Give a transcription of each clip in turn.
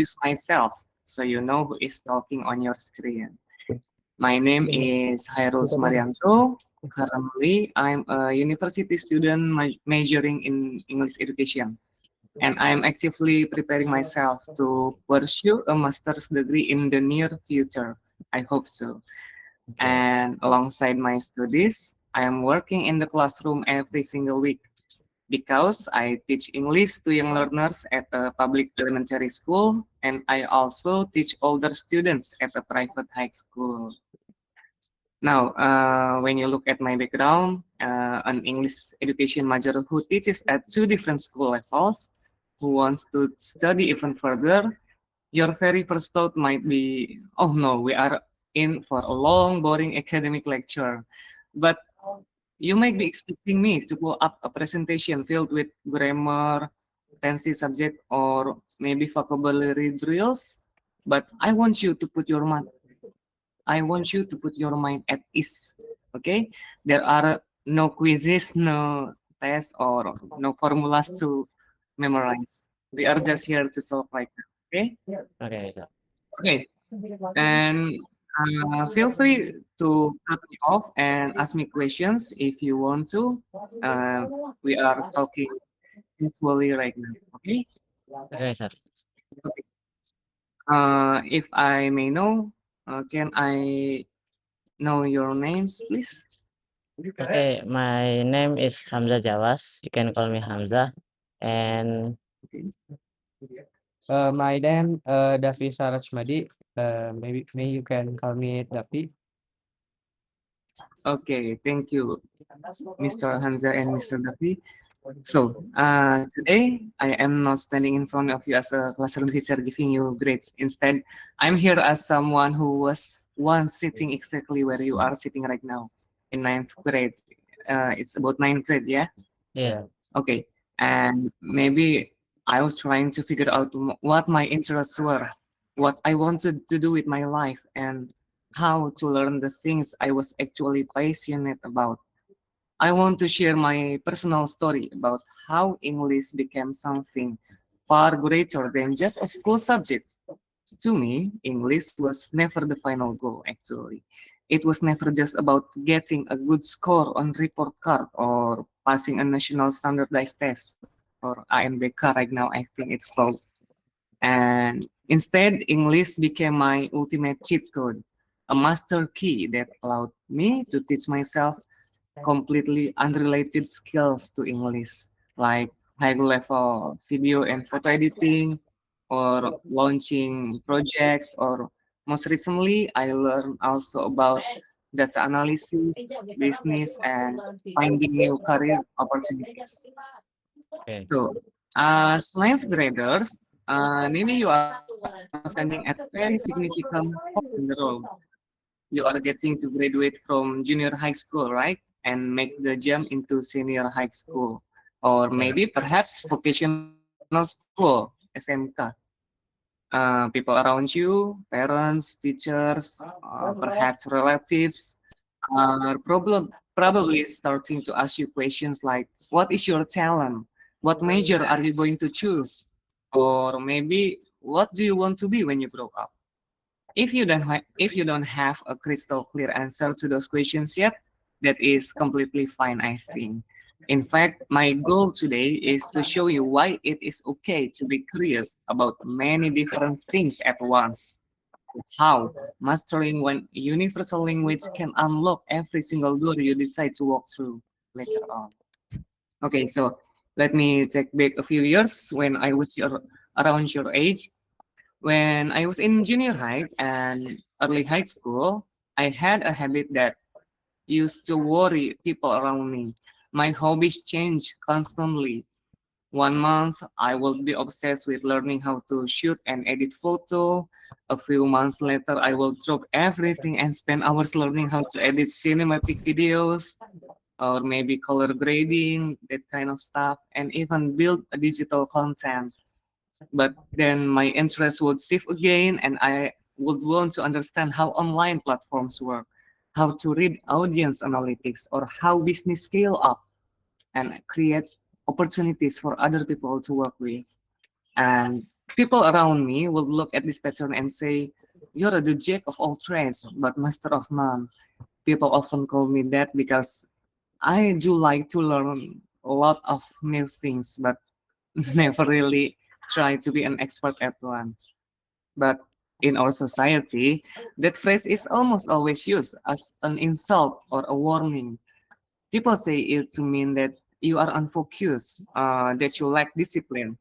introduce myself so you know who is talking on your screen. My name is Hairul Marianto. Currently, I'm a university student majoring in English education, and I'm actively preparing myself to pursue a master's degree in the near future. I hope so. Okay. And alongside my studies, I am working in the classroom every single week because I teach English to young learners at a public elementary school, and I also teach older students at a private high school. Now, when you look at my background, an English education major who teaches at two different school levels, who wants to study even further, your very first thought might be, oh no, we are in for a long, boring academic lecture. But you might be expecting me to pull up a presentation filled with grammar, fancy subject, or maybe vocabulary drills. But I want you to put your mind at ease. Okay? There are no quizzes, no tests, or no formulas to memorize. We are just here to solve right now. Okay? Okay. So, Okay. And feel free to cut me off and ask me questions if you want to. Uh, we are talking casually right now. Okay. okay, sir. Okay. If I may know, can I know your names, please? Okay, my name is Hamzah Jawas. You can call me Hamzah. And Okay. My name Daffi Sarasmadi. Maybe may you can call me Daffi. Okay. Thank you, Mr. Hamza and Mr. Daffi. So, today I am not standing in front of you as a classroom teacher giving you grades. Instead, I'm here as someone who was once sitting exactly where you are sitting right now in ninth grade. It's about ninth grade, yeah? yeah, Okay. And maybe I was trying to figure out what my interests were, what I wanted to do with my life, and how to learn the things I was actually passionate about. I want to share my personal story about how English became something far greater than just a school subject. To me, English was never the final goal, actually. It was never just about getting a good score on report card or passing a national standardized test or INBK right now, I think it's called. And instead, English became my ultimate cheat code, a master key that allowed me to teach myself completely unrelated skills to English, like high level video and photo editing, or launching projects, or most recently, I learned also about data analysis, business, and finding new career opportunities. okay. So, as ninth graders, maybe you are standing at a very significant point in the road. You are getting to graduate from junior high school, right? And make the jump into senior high school, or Yeah. maybe perhaps vocational school, SMK. People around you, parents, teachers, perhaps relatives, are probably starting to ask you questions like, "What is your talent? What major are you going to choose?" Or maybe, "What do you want to be when you grow up?" If you don't have a crystal clear answer to those questions yet, that is completely fine, I think. In fact, my goal today is to show you why it is okay to be curious about many different things at once. How mastering one universal language can unlock every single door you decide to walk through later on. Okay, so let me take back a few years when I was around your age. When I was in junior high and early high school, I had a habit that used to worry people around me. My hobbies changed constantly. One month, I will be obsessed with learning how to shoot and edit photo. A few months later, I will drop everything and spend hours learning how to edit cinematic videos or maybe color grading, that kind of stuff, and even build a digital content. But then my interest would shift again, and I would want to understand how online platforms work, how to read audience analytics, or how business scale up and create opportunities for other people to work with. And People around me would look at this pattern and say, "You're the jack of all trades, but master of none." People often call me that because I do like to learn a lot of new things, but never really try to be an expert at one. But in our society, that phrase is almost always used as an insult or a warning. People say it to mean that you are unfocused, that you lack discipline,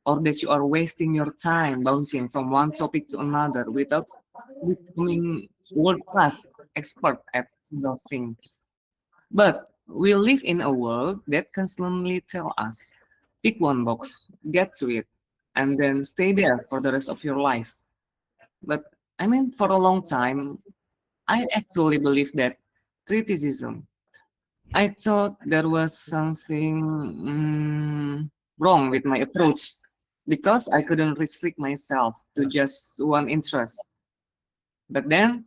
or that you are wasting your time bouncing from one topic to another without becoming world-class expert at a single thing. But we live in a world that constantly tell us, pick one box, get to it, and then stay there for the rest of your life. But I mean, for a long time, I actually believed that criticism. I thought there was something wrong with my approach because I couldn't restrict myself to just one interest. But then,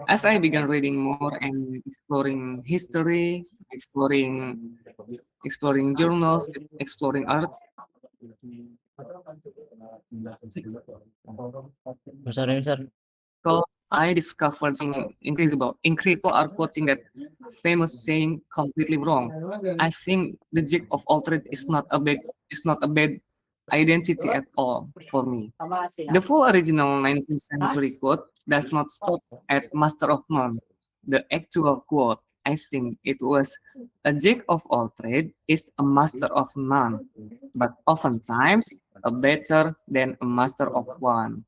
as I began reading more and exploring history, exploring journals, exploring Sorry, sir. articles, I discovered something incredible are quoting that famous saying completely wrong. I think the jack of all trades is not a bad identity at all for me. The full original 19th century quote does not stop at master of none. The actual quote, I think it was, a jack of all trades is a master of none, but oftentimes a better than a master of one,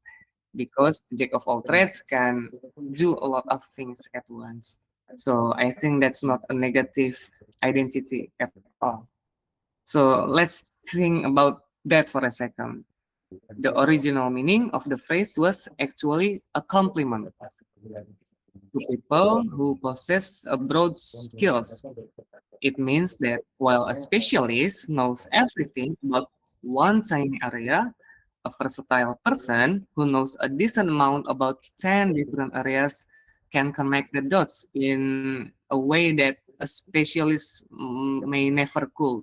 because jack of all trades can do a lot of things at once. So I think that's not a negative identity at all. So let's think about that for a second. The original meaning of the phrase was actually a compliment to people who possess a broad skills. It means that while a specialist knows everything about one tiny area, a versatile person who knows a decent amount about 10 different areas can connect the dots in a way that a specialist may never could.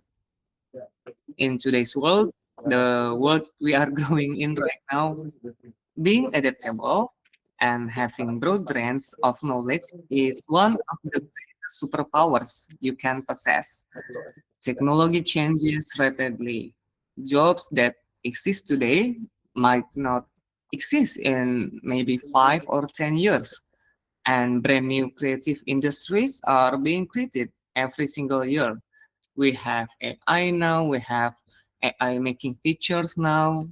In today's world, the world we are going in right now, being adaptable and having broad range of knowledge is one of the greatest superpowers you can possess. Technology changes rapidly. Jobs that exist today might not exist in maybe 5 or 10 years, and brand new creative industries are being created every single year. We have AI now, we have AI making pictures now,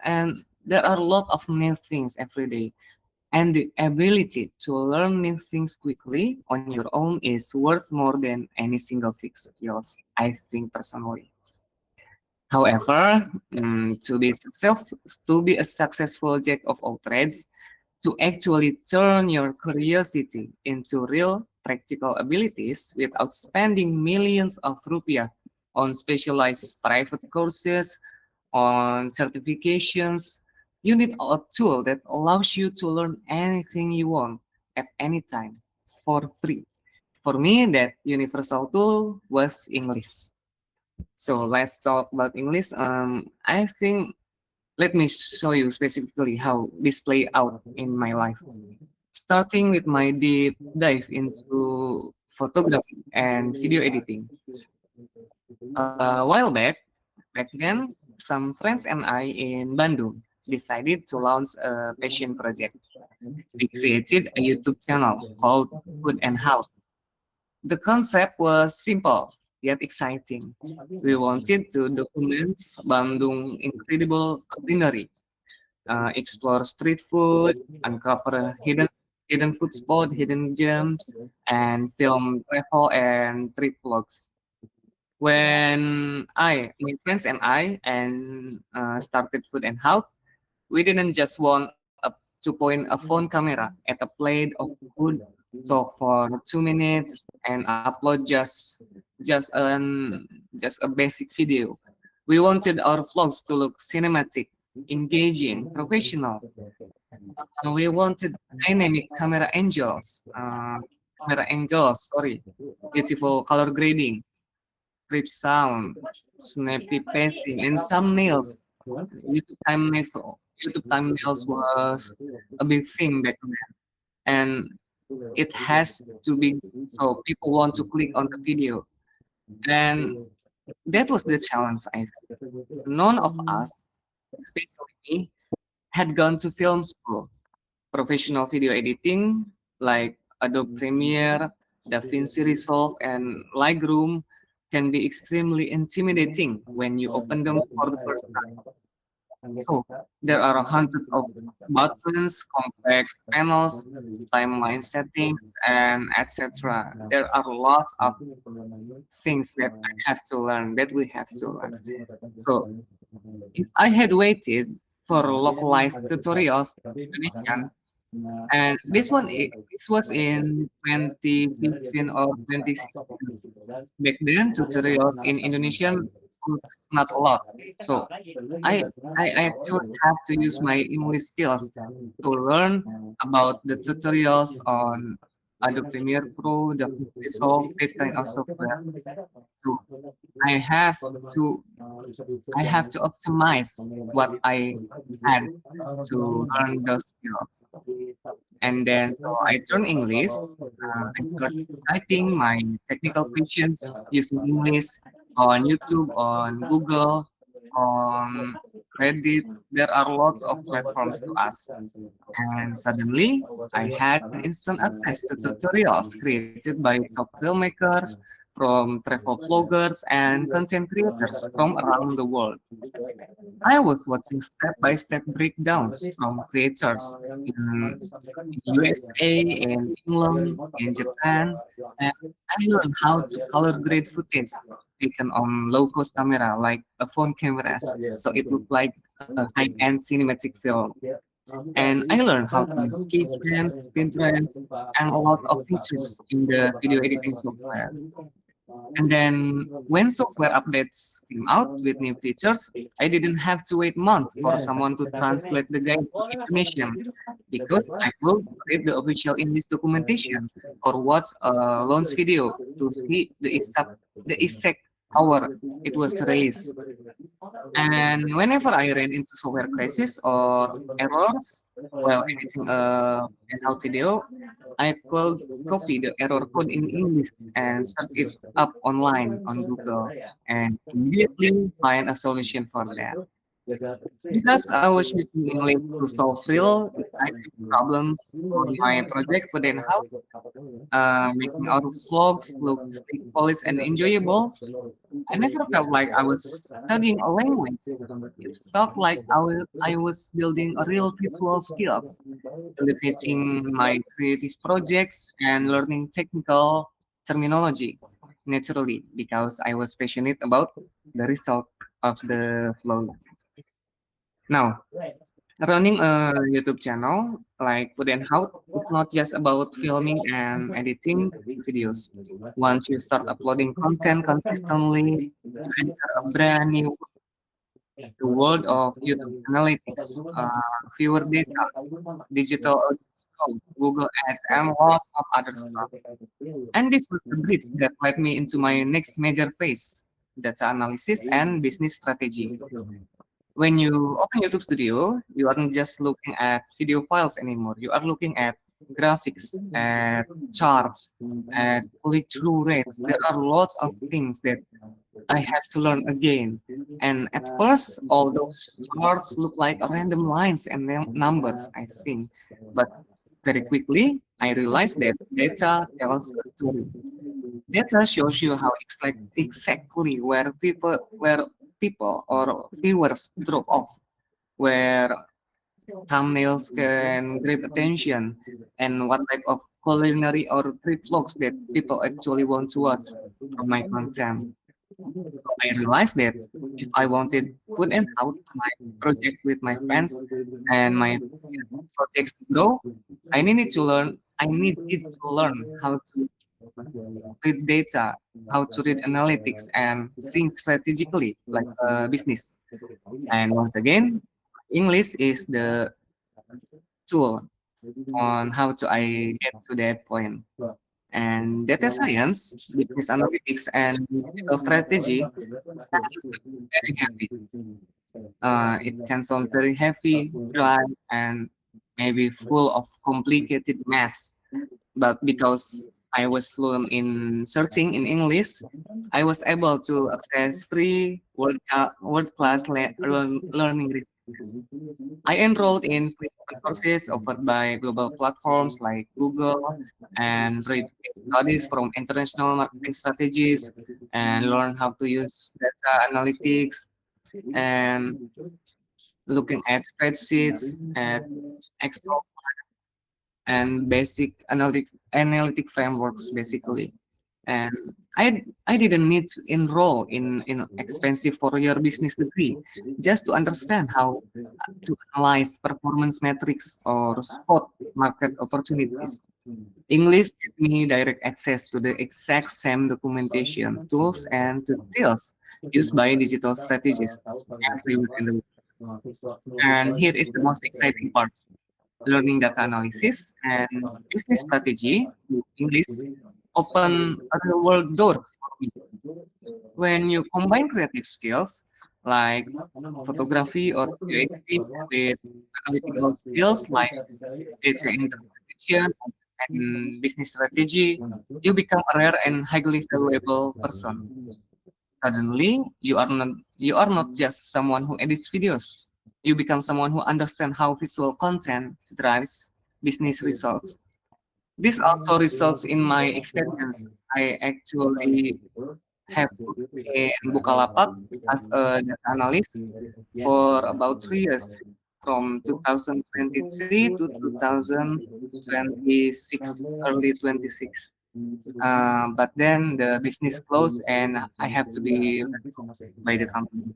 and there are a lot of new things every day. And the ability to learn new things quickly on your own is worth more than any single fixed skills, I think personally. However, to be a successful jack of all trades, to actually turn your curiosity into real practical abilities without spending millions of rupiah on specialized private courses, on certifications, you need a tool that allows you to learn anything you want at any time for free. For me, that universal tool was English. So let's talk about English. I think let me show you specifically how this play out in my life. Starting with my deep dive into photography and video editing. A while back then, some friends and I in Bandung decided to launch a passion project. We created a YouTube channel called Food and House. The concept was simple yet exciting. We wanted to document Bandung's incredible culinary, explore street food, uncover hidden food spots, hidden gems, and film travel and trip vlogs. When my friends and I, and started Food and How, we didn't just want to point a phone camera at a plate of food, talk for 2 minutes, and upload just a basic video. We wanted our vlogs to look cinematic, engaging, professional. We wanted dynamic sorry, beautiful color grading, crisp sound, snappy pacing, and thumbnails YouTube thumbnails, YouTube thumbnails was a big thing back then, and it has to be so people want to click on the video, and that was the challenge. I think none of us, especially me, had gone to film school. Professional video editing like Adobe Premiere, DaVinci Resolve, and Lightroom can be extremely intimidating when you open them for the first time. So there are hundreds of buttons, complex panels, timeline settings, and etc. There are lots of things that I have to learn, that we have to learn. So if I had waited for localized tutorials in Indonesian, and this was in 2015 or 2016. Back then, tutorials in Indonesian was not a lot. So I I actually have to use my English skills to learn about the tutorials on Adobe Premiere Pro, DaVinci Resolve, that kind of software. So I have to I have to optimize what I had to learn those skills. And then so I turned English. I started typing my technical questions using English on YouTube, on Google, on Reddit. There are lots of platforms to ask. And suddenly, I had instant access to tutorials created by top filmmakers, from travel vloggers, and content creators from around the world. I was watching step-by-step breakdowns from creators in USA, in England, in Japan, and I learned how to color grade footage taken on low-cost camera like a phone cameras, so it looked like a high-end cinematic film. And I learned how to use keyframes, pinterest, and a lot of features in the video editing software. And then when software updates came out with new features, I didn't have to wait months for someone to translate the guide to Indonesian because I will read the official English documentation or watch a launch video to see the exact hour it was released. And whenever I ran into software crashes or errors while editing an out video, I could copy the error code in English and search it up online on Google and immediately find a solution for that. Because I was using English to solve real, exciting problems on my project for then how making our vlogs look sleek, polished, and enjoyable, I never felt like I was studying a language. It felt like I was building a real visual skills, elevating my creative projects and learning technical terminology naturally because I was passionate about the result of the flow. Now, running a YouTube channel like Food and How is not just about filming and editing videos. Once you start uploading content consistently, you enter a brand new the world of YouTube analytics, viewer data, digital audience growth, Google Ads, and lots of other stuff. And this was the bridge that led me into my next major phase, data analysis and business strategy. When you open YouTube Studio, you aren't just looking at video files anymore. You are looking at graphics, at charts, at click-through rates. There are lots of things that I had to learn again. And at first, all those charts look like random lines and numbers, I think. But very quickly, I realized that data tells a story. Data shows you how exactly where people or viewers drop off, where thumbnails can grab attention, and what type of culinary or trip vlogs that people actually want to watch from my content. So I realized that if I wanted put and out my project with my friends and my projects to grow, I needed to learn how to read data, how to read analytics, and think strategically like a business. And once again, English is the tool on how to I get to that point. And data science, business analytics, and digital strategy that is very heavy. It can sound very heavy, dry, and maybe full of complicated math. But because I was fluent in searching in English, I was able to access free world-class learning resources. I enrolled in free courses offered by global platforms like Google and read case studies from international marketing strategies and learn how to use data analytics and looking at spreadsheets, at Excel and basic analytic frameworks basically. And I didn't need to enroll in expensive four-year business degree just to understand how to analyze performance metrics or spot market opportunities. English gave me direct access to the exact same documentation, tools, and tutorials used by digital strategists everywhere in the world. And here is the most exciting part. Learning data analysis and business strategy through English open a real world door for me. When you combine creative skills like photography or video editing with analytical skills like data interpretation and business strategy, you become a rare and highly valuable person. Suddenly, you are not just someone who edits videos. You become someone who understands how visual content drives business results. This also results in my experience. I actually have worked in Bukalapak as a data analyst for about 3 years, from 2023 to 2026, early 26. But then the business closed and I have to be let go by the company.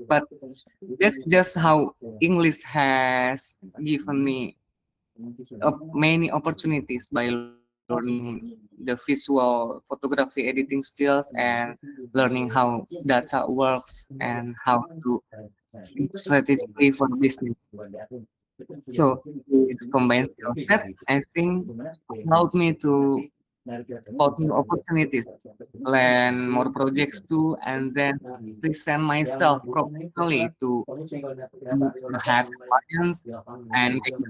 But that's just how English has given me many opportunities by learning the visual photography editing skills and learning how data works and how to think strategically for business. So this combined skill set, I think, allowed me to spot new opportunities, land more projects too, and then present myself professionally to perhaps clients and make me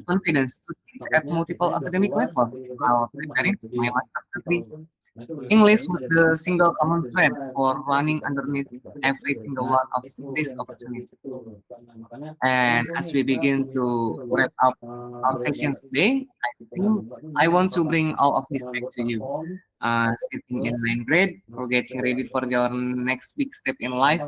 confidence to teach at multiple academic levels while preparing for my master's degree. English was the single common thread for running underneath every single one of these opportunities. And as we begin to wrap up our sessions today, I think I want to bring all of this back to you. Sitting in ninth grade or getting ready for your next big step in life,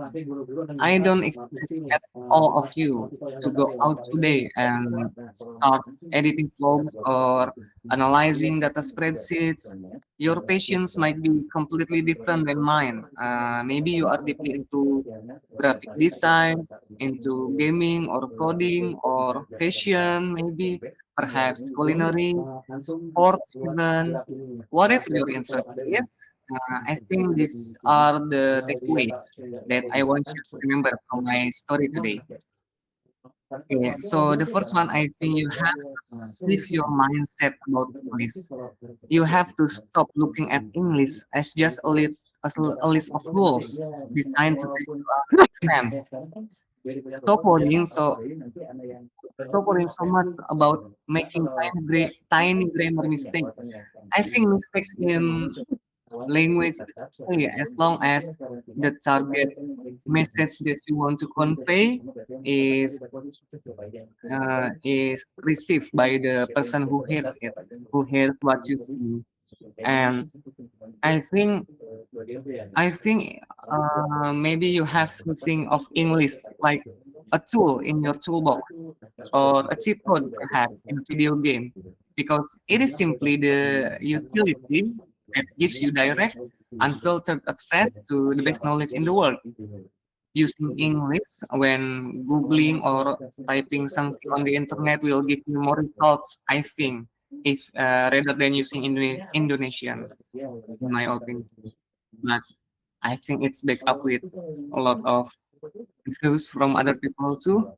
I don't expect at all of you to go out today and start editing vlogs or analyzing data spreadsheets. Your passions might be completely different than mine. Maybe you are deeply into graphic design, into gaming or coding or fashion, maybe perhaps culinary, sports even, whatever your interest is. I think these are the takeaways that I want you to remember from my story today. Okay, so the first one, I think you have to shift your mindset about English. You have to stop looking at English as just a list of rules designed to take you out of exams. Stop worrying so stop worrying so much about making tiny grammar mistakes. I think mistakes in language is okay as long as the target message that you want to convey is is received by the person who hears it, who hears what you say. And I think maybe you have to think of English like a tool in your toolbox or a cheat code perhaps in a video game because it is simply the utility that gives you direct, unfiltered access to the best knowledge in the world. Using English when Googling or typing something on the internet will give you more results, I think, if rather than using Indonesian, in my opinion. But I think it's backed up with a lot of reviews from other people too.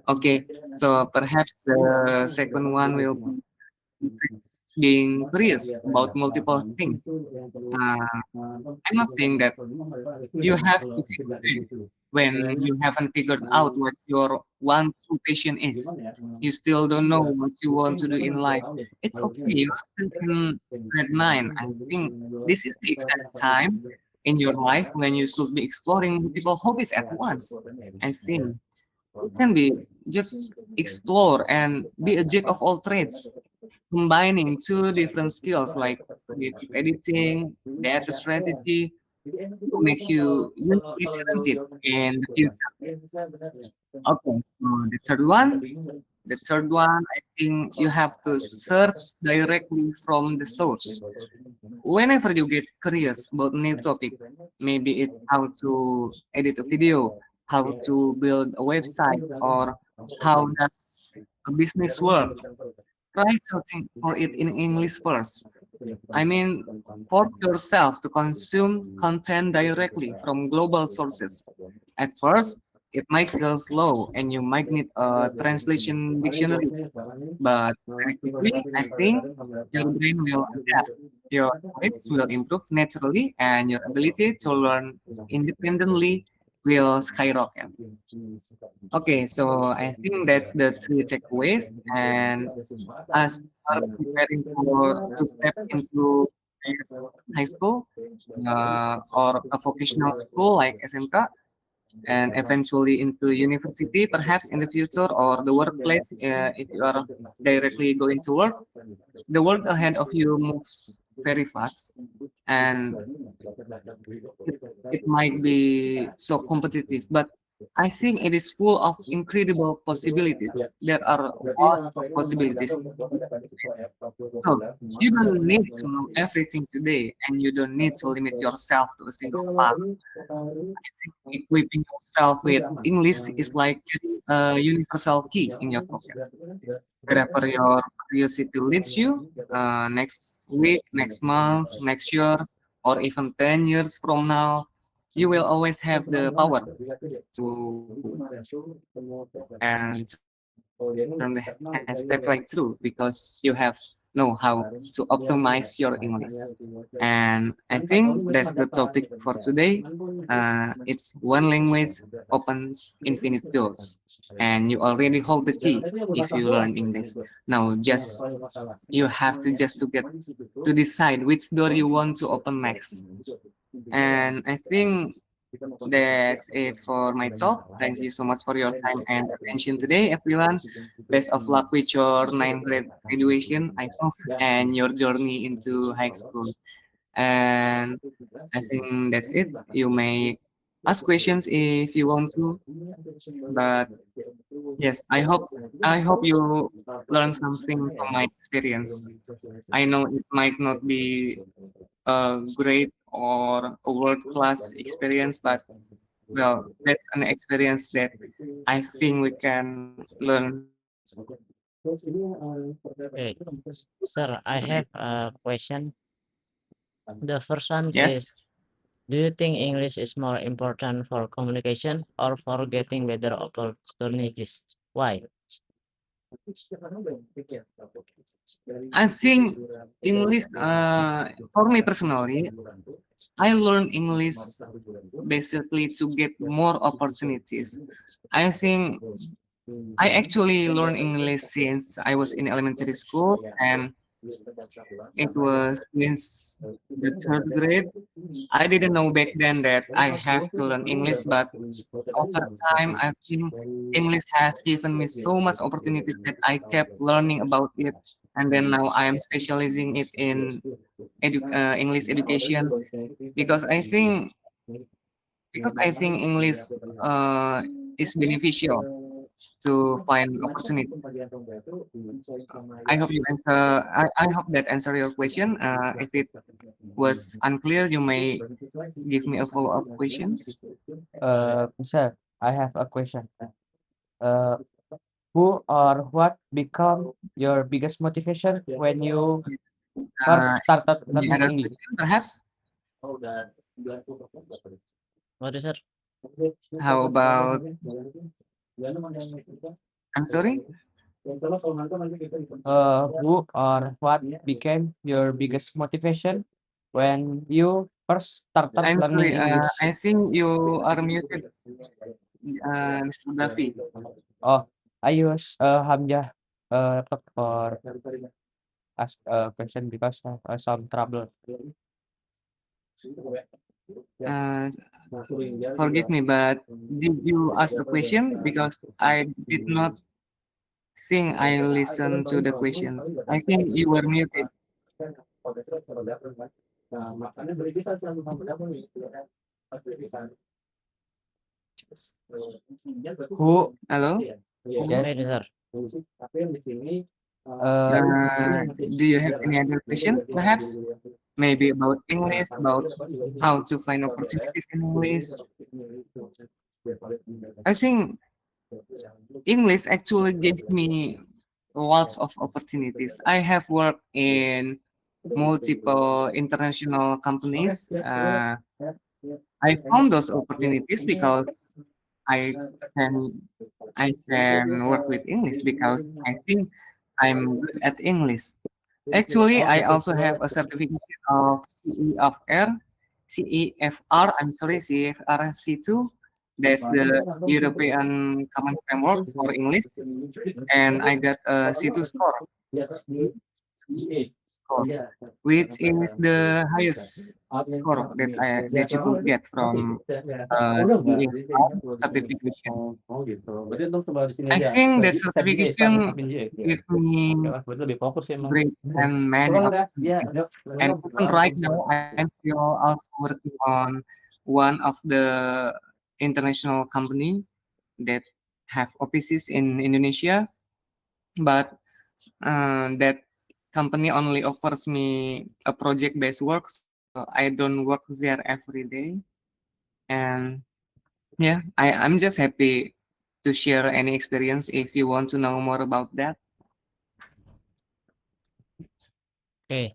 Okay, so perhaps the second one will be being curious about multiple things. Uh, I'm not saying that you have to fix it when you haven't figured out what your one true passion is. You still don't know what you want to do in life. It's okay. You're still in grade 9. I think this is the exact time in your life when you should be exploring multiple hobbies at once. I think it can be just explore and be a jack of all trades, combining two different skills like creative editing, data strategy, to make you uniquely talented in the future. Okay, so the third one, I think you have to search directly from the source. Whenever you get curious about new topic, maybe it's how to edit a video, how to build a website, or how does a business work, try searching for it in English first. I mean, force yourself to consume content directly from global sources. At first, it might feel slow and you might need a translation dictionary, but very quickly, I think your brain will adapt. Your knowledge will improve naturally and your ability to learn independently will skyrocket. Okay, so I think that's the three takeaways. And as you are preparing for to step into high school or a vocational school like SMK, and eventually into university, perhaps in the future, or the workplace if you are directly going to work. The world ahead of you moves very fast, and it, it might be so competitive, but I think it is full of incredible possibilities. There are lots of possibilities. So you don't need to know everything today, and you don't need to limit yourself to a single path. I think equipping yourself with English is like getting a universal key in your pocket. Wherever your curiosity leads you, next week, next month, next year, or even 10 years from now, you will always have the power to and turn the hashtag right through because you have know how to optimize your English. And I think that's the topic for today. It's one language opens infinite doors, and you already hold the key if you learn English. Now, just you have to just to get to decide which door you want to open next. And I think that's it for my talk. Thank you so much for your time and attention today, everyone. Best of luck with your ninth grade graduation, I hope, and your journey into high school. And I think that's it. You may ask questions if you want to, but yes, I hope you learn something from my experience. I know it might not be a great or a world-class experience, but well, that's an experience that I think we can learn Okay, sir, I have a question. The first one yes. is, do you think English is more important for communication or for getting better opportunities? Why? I think English, for me personally, I learn English basically to get more opportunities. I think I actually learned English since I was in elementary school, and it was since the third grade. I didn't know back then that I have to learn English, but over time, I think English has given me so much opportunities that I kept learning about it, and then now I am specializing it in English education because I think English uh, is beneficial to find opportunities. I hope you answer. I hope that answer your question. If it was unclear, you may give me a follow-up questions. Sir, I have a question. Uh, who or what become your biggest motivation when you first started Any learning other English? question, perhaps? What is, sir? How about? I'm sorry. Who or what became your biggest motivation when you first started I'm learning sorry, English? I think you are muted, Mr. Daffi. Oh, I use Hamzah laptop for ask a question because of some trouble. Uh, Forgive me, but did you ask a question? Because I did not think I listened to the questions. I think you were muted. Who? Hello? Yes. Ready, sir. Uh, Uh, do you have any other questions, perhaps? Maybe about English, about how to find opportunities in English. I think English actually gave me lots of opportunities. I have worked in multiple international companies. I found those opportunities because I can I can work with English because I think I'm good at English. Actually, I also have a certificate of CEFR, I'm sorry, CEFR C2. That's the European Common Framework for English, and I got a C2 score. C2 score, which is the highest score that you could get from CEFR certification. I think that certification gives me great and many opportunities. And even right now, I'm still also working on one of the international company that have offices in Indonesia, but that company only offers me a project-based work, so I don't work there every day. And yeah, I'm just happy to share any experience if you want to know more about that. Okay.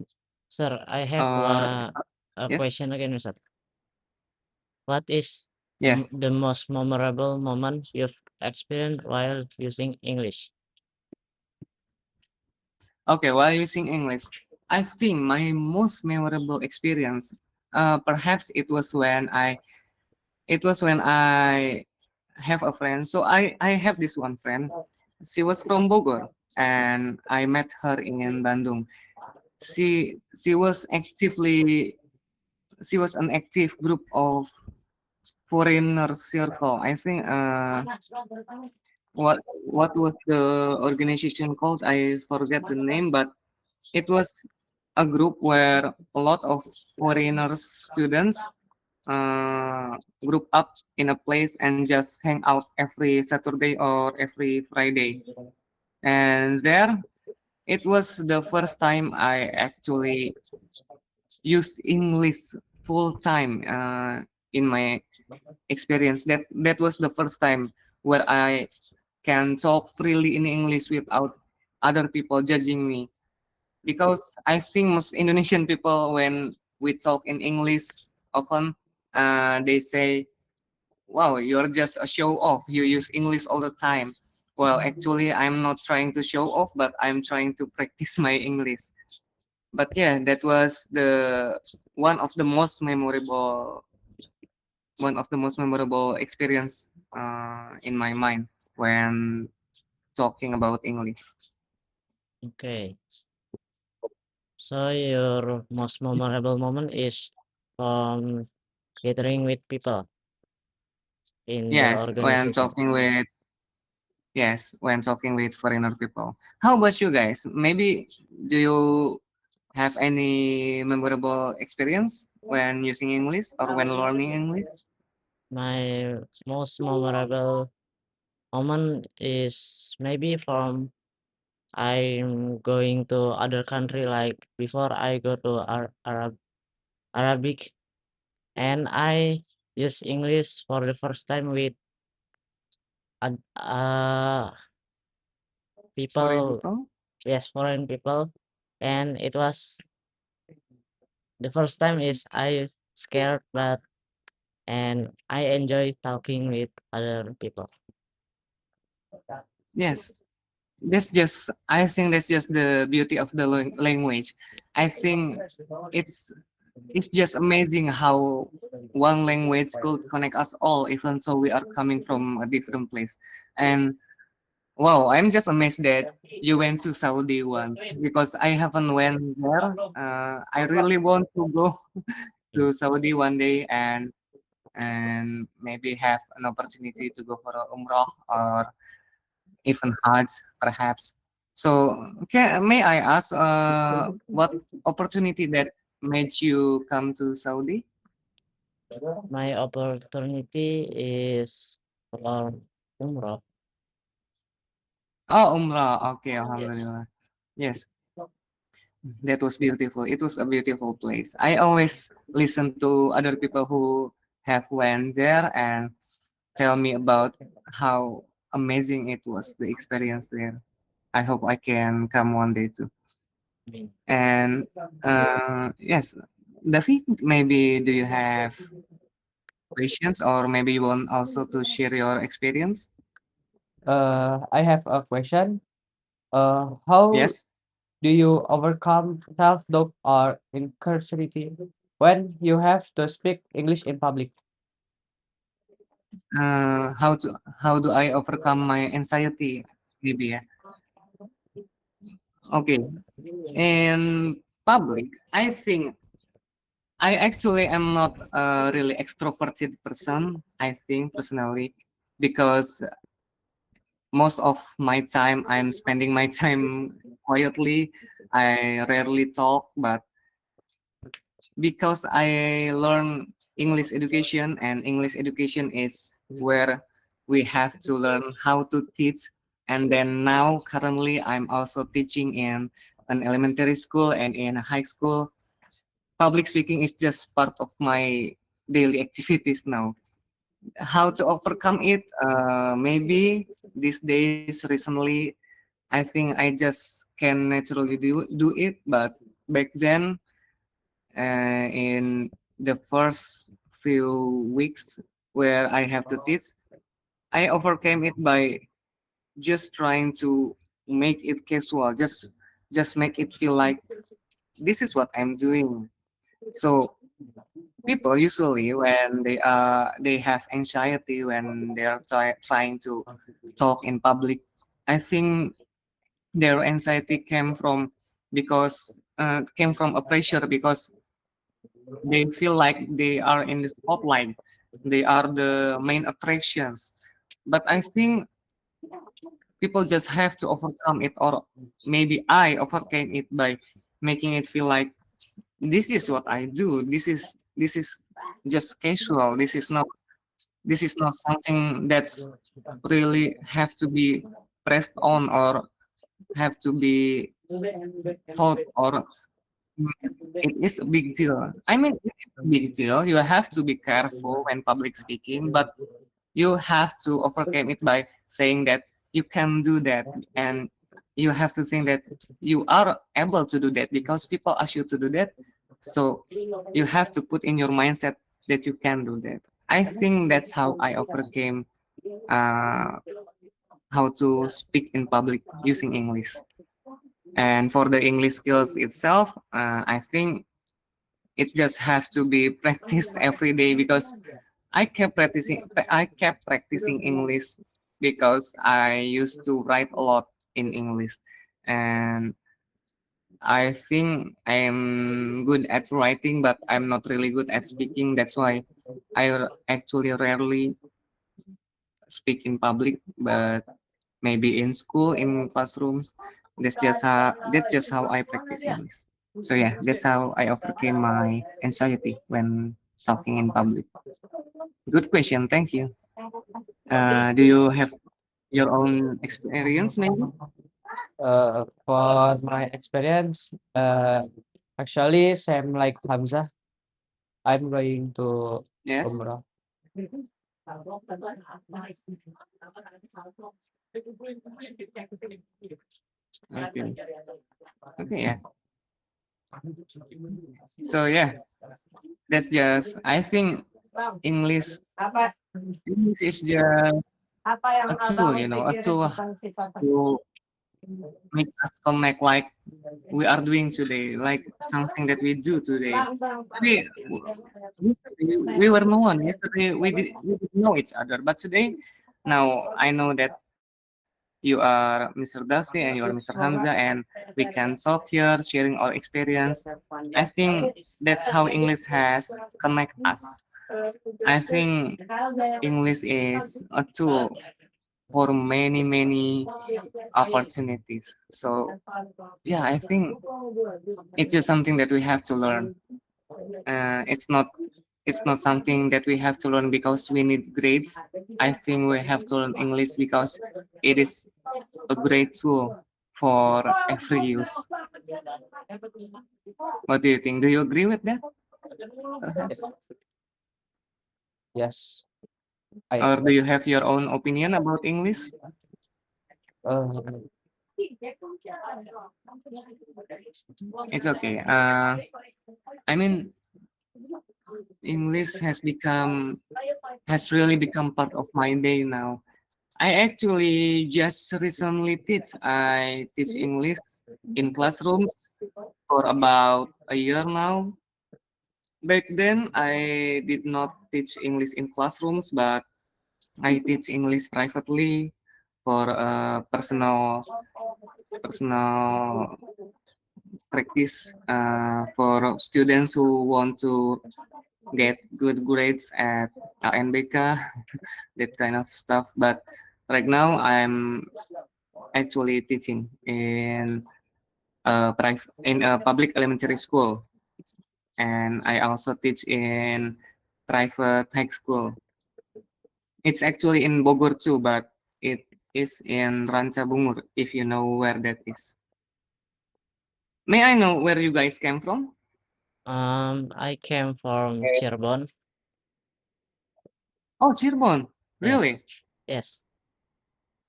Sir, I have Or a yes, question again, sir. What is yes. the most memorable moment you've experienced while using English? Okay, while using English, I think my most memorable experience, perhaps it was when I have a friend. So I have this one friend. She was from Bogor, and I met her in Bandung. She was she was an active group of foreigner circle. I think what was the organization called? I forget the name, but it was a group where a lot of foreigner students group up in a place and just hang out every Saturday or every Friday. And there, it was the first time I actually used English full time in my experience. That was the first time where I can talk freely in English without other people judging me. Because I think most Indonesian people, when we talk in English, often they say, "Wow, you're just a show off. You use English all the time." Well, actually, I'm not trying to show off, but I'm trying to practice my English. But yeah, that was the one of the most memorable experience in my mind when talking about English. Okay. So your most memorable moment is from gathering with people in the Yes, when organization. talking with Yes, when talking with foreigner people. How about you guys? Maybe do you have any memorable experience when using English or when learning English? My most memorable moment is maybe from I'm going to other country like before I go to Arabic and I use English for the first time with Foreign people, people? yes, foreign people, and it was the first time is I scared but and I enjoy talking with other people. Yes. that's just I think that's just the beauty of the language. I think it's it's just amazing how one language could connect us all, even though we are coming from a different place. And wow, I'm just amazed that you went to Saudi once because I haven't went there. I really want to go to Saudi one day and maybe have an opportunity to go for a umrah or even Hajj, perhaps. So, okay, may I ask, what opportunity that made you come to Saudi? My opportunity is for umrah. Oh, umrah. Okay, Yes. alhamdulillah. Yes, that was beautiful. It was a beautiful place. I always listen to other people who have went there and tell me about how amazing it was, the experience there. I hope I can come one day too. And yes, David, maybe do you have questions or maybe you want also to share your experience? I have a question. How Yes. do you overcome self-doubt or insecurity when you have to speak English in public? How do I overcome my anxiety? Maybe yeah. Okay. In public, I think I actually am not a really extroverted person. I think personally, because most of my time I'm spending my time quietly. I rarely talk, but because I learn English education and English education is where we have to learn how to teach. And then now currently I'm also teaching in an elementary school and in a high school. Public speaking is just part of my daily activities now. How to overcome it? Maybe these days recently I think I just can naturally do it, but back then, in the first few weeks where I have to teach, I overcame it by just trying to make it casual, just make it feel like this is what I'm doing. So people usually when they have anxiety when they are trying to talk in public, I think their anxiety came from a pressure because they feel like they are in the spotlight, they are the main attractions. But I think people just have to overcome it, or maybe I overcame it by making it feel like this is what I do, this is just casual, this is not something that's really have to be pressed on or have to be thought or it is a big deal. I mean, it's a big deal. You have to be careful when public speaking, but you have to overcome it by saying that you can do that, and you have to think that you are able to do that because people ask you to do that. So you have to put in your mindset that you can do that. I think that's how I overcame uh, how to speak in public using English. And for the English skills itself, I think it just have to be practiced every day because I kept practicing English because I used to write a lot in English, and I think I'm good at writing, but I'm not really good at speaking. That's why actually rarely speak in public, but maybe in school, in classrooms. That's just how I practice English. So yeah, that's how I overcame my anxiety when talking in public. Good question, thank you. Do you have your own experience, maybe? For my experience, actually same like Hamzah. I'm going to Yes. Umrah. Okay. Okay. Yeah. So yeah, that's just. I think English. English is just a tool, a tool to make us connect like we are doing today, like something that we do today. Maybe yesterday we were no one. Yesterday we didn't know each other, but today, now I know that you are Mr. Daffi and you are Mr. Hamza, and we can talk here, sharing our experience. I think that's how English has connect us. I think English is a tool for many opportunities. So yeah, I think it's just something that we have to learn. It's not something that we have to learn because we need grades. I think we have to learn English because it is a great tool for every use. What do you think? Do you agree with that, perhaps? Yes. Yes. I Or do agree. you have your own opinion about English? Um, It's okay. I mean, English has really become part of my day now. I actually just recently I teach English in classrooms for about a year now. Back then, I did not teach English in classrooms, but I teach English privately for personal practice for students who want to get good grades at RNBK, that kind of stuff. But right now, I'm actually teaching in a public elementary school, and I also teach in private high school. It's actually in Bogor too, but it is in Rancabungur, if you know where that is. May I know where you guys came from? I came from Cirebon. Oh, Cirebon. Really? Yes. Yes.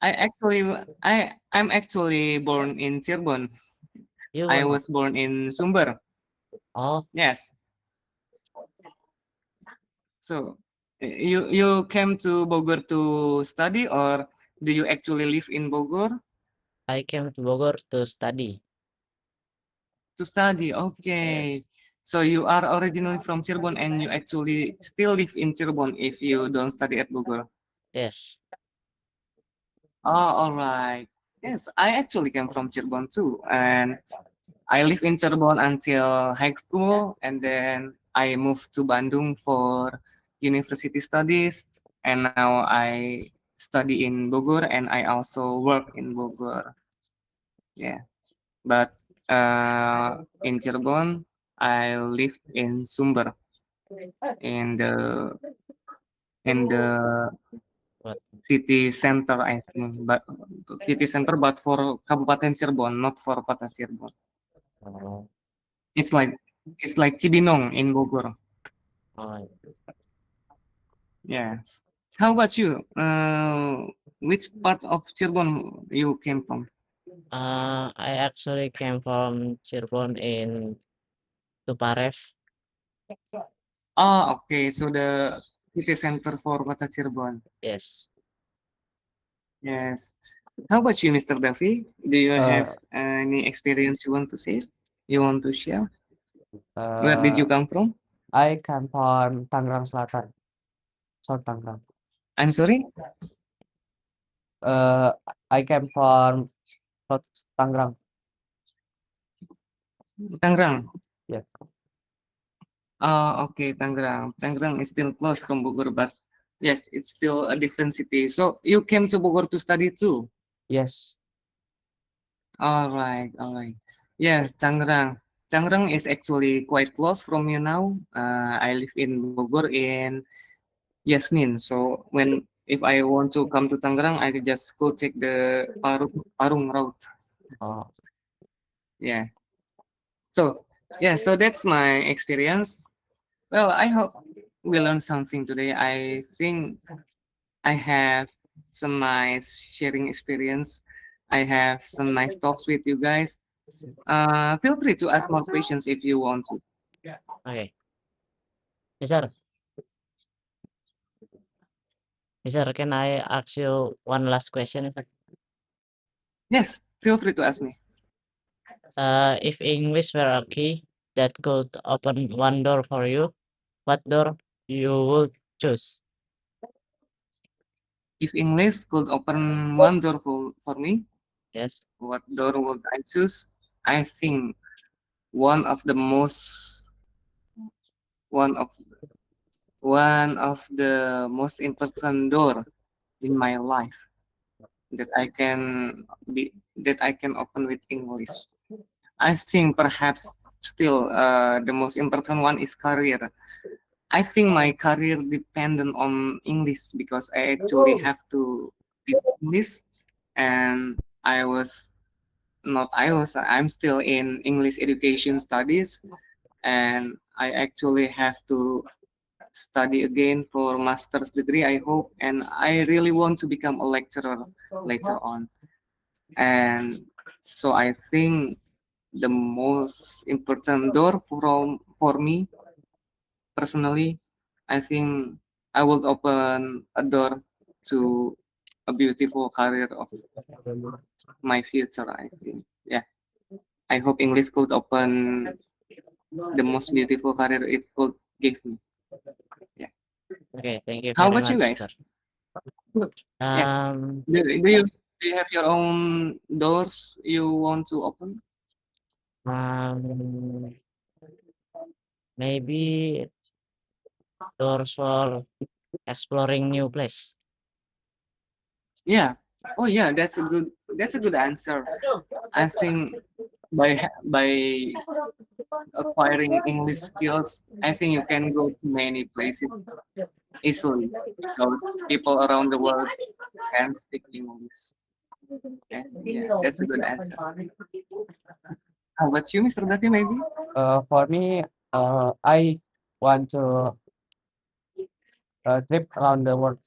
I actually I'm actually born in Cirebon. You I wanna? was born in Sumber. Oh, Yes. So you came to Bogor to study, or do you actually live in Bogor I came to Bogor to study. to study? Okay. Yes. So you are originally from Cirebon and you actually still live in Cirebon if you don't study at Bogor. Yes. Oh, all right. Yes, I actually came from Cirebon too, and I lived in Cirebon until high school, and then I moved to Bandung for university studies, and now I study in Bogor, and I also work in Bogor. Yeah, but in Cirebon, I live in Sumber, in the What? city center, I think, but city center, but for Kabupaten Cirebon, not for Kota Cirebon. Oh, It's like it's like Cibinong in Bogor. oh. Yeah. How about you? Which part of Cirebon you came from? I actually came from Cirebon in Tuparef. Ah, okay. So the city center for Kota Cirebon. Yes. Yes. How about you, Mr. Davi? Do you have uh, any experience you want to share? You want to share? Where did you uh, come from? I come from Tangerang Selatan, South Tangerang. I'm sorry, Uh, I came from South Tangerang. Tangerang. Yeah. Ah, okay, Tangerang. Tangerang is still close from Bogor, but yes, it's still a different city. So you came to Bogor to study too? Yes. All right, all right. Yeah, Tangerang. Tangerang is actually quite close from you now. I live in Bogor in Yasmin. So if I want to come to Tangerang, I could just go take the Parung route. Oh, Yeah. So yeah, so that's my experience. Well, I hope we learned something today. I think I have some nice sharing experience. I have some nice talks with you guys. Feel free to ask more questions if you want to. Okay. Mister, Mister, can I ask you one last question? Yes, Feel free to ask me. If English were a key that could open one door for you, what door you would choose? If English could open one door for me, Yes. what door would I choose? I think one of the most one of one of the most important door in my life that I can open with English. I think perhaps still the most important one is career. I think my career dependent on English because I actually have to teach English, and I'm still in English education studies, and I actually have to study again for master's degree, I hope, and I really want to become a lecturer later on. And so I think the most important door for me personally, I think I will open a door to a beautiful career of my future, I think. Yeah. I hope English could open the most beautiful career it could give me. Yeah. Okay, thank you How very about you much, sir. guys? Yes. Um, Do you have your own doors you want to open? um, maybe doors for exploring new place. Yeah. Oh yeah, that's a good answer. I think by acquiring English skills, I think you can go to many places easily because people around the world can speak English. Yes, yeah, that's a good answer. How about you, Mr. Davi, maybe? For me, I want to trip around the world.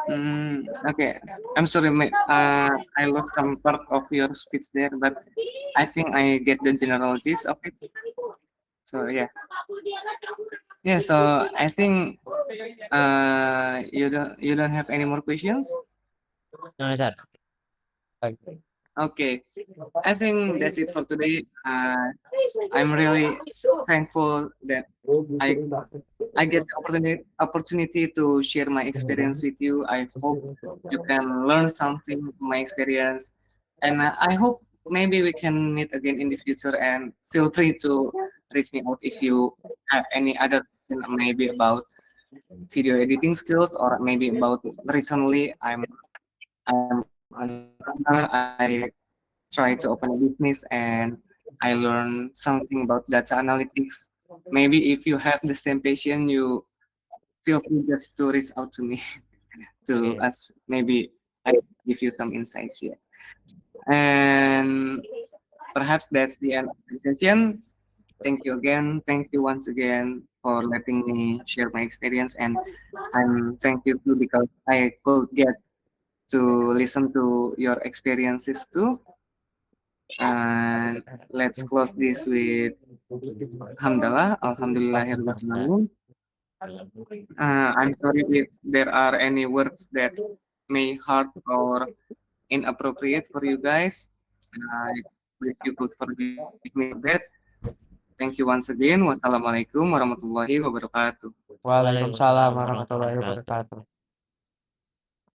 Okay. I'm sorry, I lost some part of your speech there, but I think I get the general gist of it. So yeah, yeah. So I think you don't have any more questions. No, sir. Like, Okay, I think that's it for today. I'm really thankful that I I get the opportunity to share my experience with you. I hope you can learn something from my experience, and I hope maybe we can meet again in the future. And feel free to reach me out if you have any other question, maybe about video editing skills, or maybe about recently I'm an entrepreneur. I try to open a business and I learn something about data analytics. Maybe if you have the same passion, you feel free just to reach out to me to Okay. us. Maybe I can give you some insights here. And perhaps that's the end of the session. Thank you again. Thank you once again for letting me share my experience, and thank you too because I could get to listen to your experiences too. And let's close this with Hamdallah. Alhamdulillah. Alhamdulillahirrahmanirrahim. I'm sorry if there are any words that may hurt or inappropriate for you guys. I wish you could forgive me for that. Thank you once again. Wassalamualaikum warahmatullahi wabarakatuh. Waalaikumsalam Waalaikumsalam warahmatullahi warahmatullahi wabarakatuh. wabarakatuh.